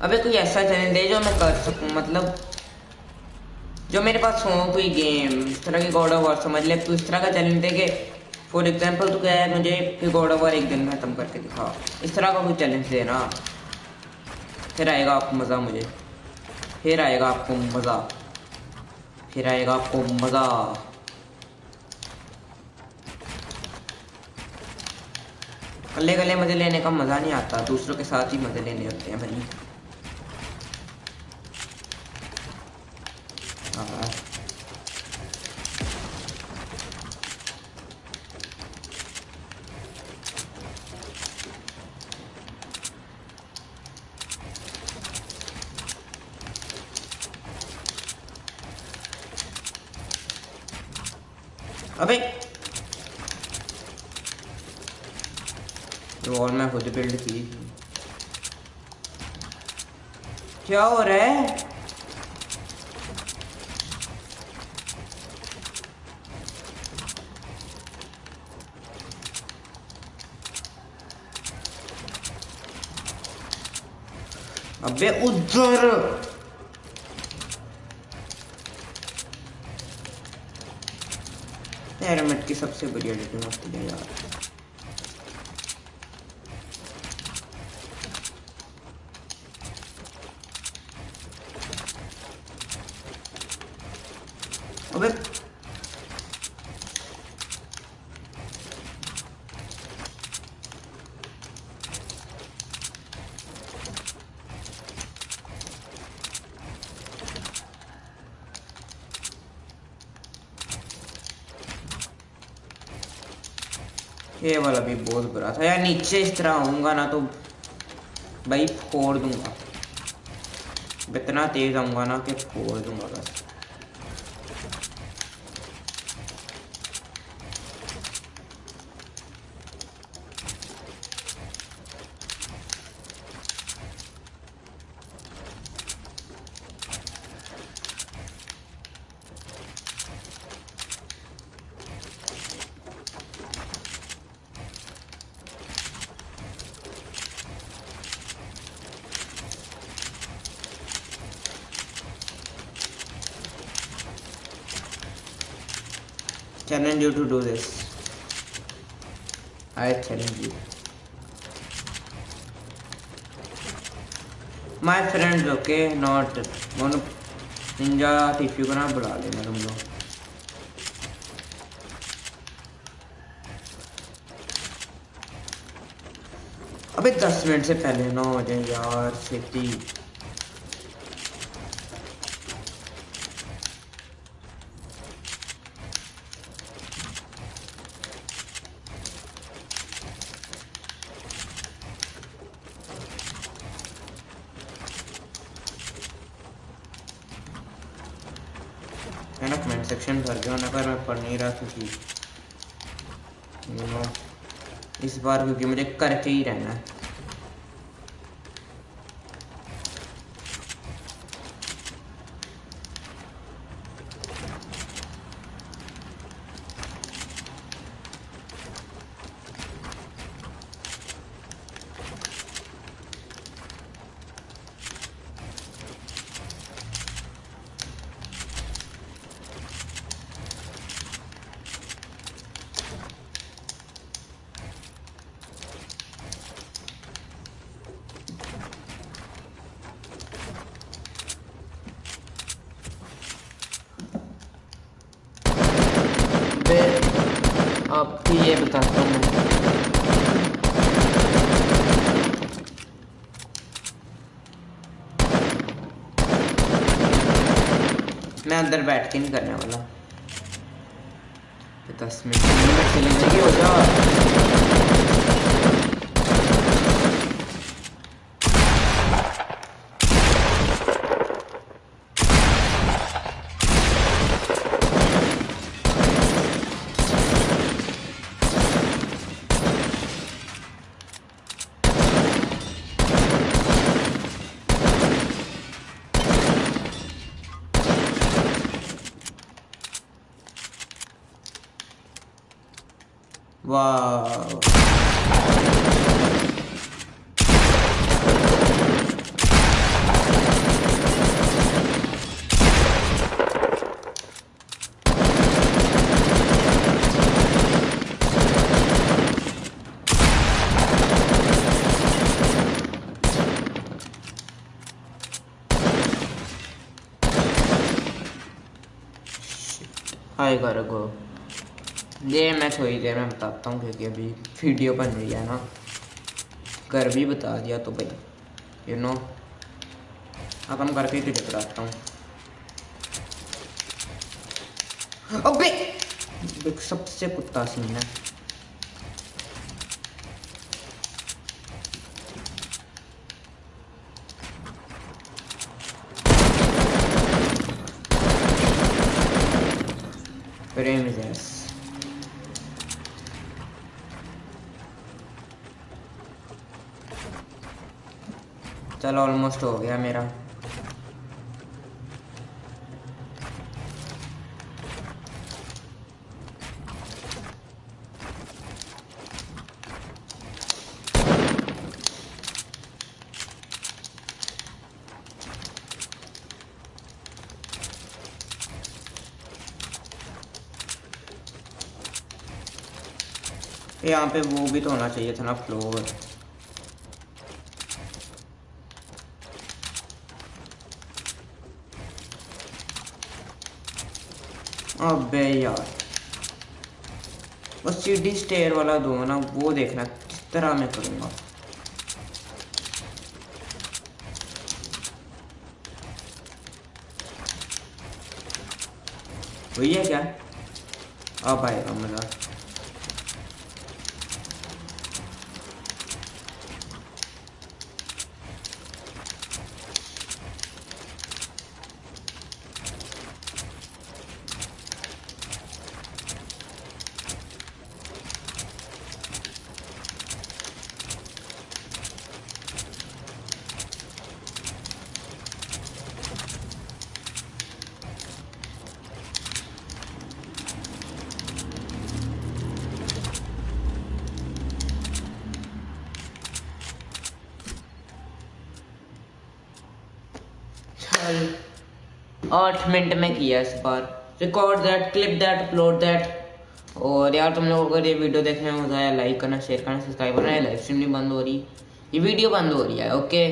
अबे कोई ऐसा चैलेंज दे जो मैं कर सकूं, मतलब जो मेरे पास हो कोई गेम इस तरह की। गॉड ऑफ वॉर समझ ले, तू इस तरह का चैलेंज दे के फॉर एग्जाम्पल तू क्या है मुझे कि गॉड ऑफ वॉर एक दिन में खत्म करके दिखा, इस तरह का कोई चैलेंज देना, फिर आएगा आपको मज़ा। मुझे फिर आएगा आपको मज़ा, फिर आएगा आपको मज़ा। अकेले अकेले मज़े लेने का मज़ा नहीं आता, दूसरों के साथ ही मज़े लेने होते हैं भाई। हाँ अबे वॉल मैं खुद बिल्ड की थी। क्या हो रहा है? अबे उधर एरमेट की सबसे बड़ी एडिटिंग होती है यार। अबे ये वाला भी बहुत बुरा था यार। नीचे इस तरह आऊंगा ना तो भाई फोड़ दूंगा, इतना तेज आऊंगा ना कि फोड़ दूंगा बस। Challenge you to do this. I challenge you. My friends, okay, not one ninja टिफ्यू को ना बुला लेना तुम लोग। अबे 10 मिनट से पहले ना हो जाए यार खेती। है ना कमेंट सेक्शन भर गया ना, पर मैं पढ़ नहीं रहा क्योंकि इस बार क्योंकि मुझे करके ही रहना है। आपको ये बताता हूँ मैं अंदर बैठ के नहीं करने वाला। 10 मिनट चली जाएगी हो जा। वाह आएगा रखो। ये मैं थोड़ी देर में बताता हूँ क्योंकि अभी वीडियो बन रही है ना। घर भी बता दिया तो भाई यू नो अब हम करके तुझे बताता हूँ। अबे देख सबसे कुत्ता सीन है। प्रेम जैस चल ऑलमोस्ट हो गया मेरा। यहाँ पे वो भी तो होना चाहिए था ना फ्लोर। अबे यार बस सीढ़ी स्टेयर वाला दो ना, वो देखना किस तरह मैं करूँगा। वही है क्या? अब आएगा मजा। चल 8 मिनट में किया इस बार। Record that, clip that, upload that. और यार तुम लोगों को अगर ये वीडियो देखने में मजा आया लाइक करना, शेयर करना, सब्सक्राइब करना। लाइव स्ट्रीम नहीं बंद हो रही, ये वीडियो बंद हो रही है। ओके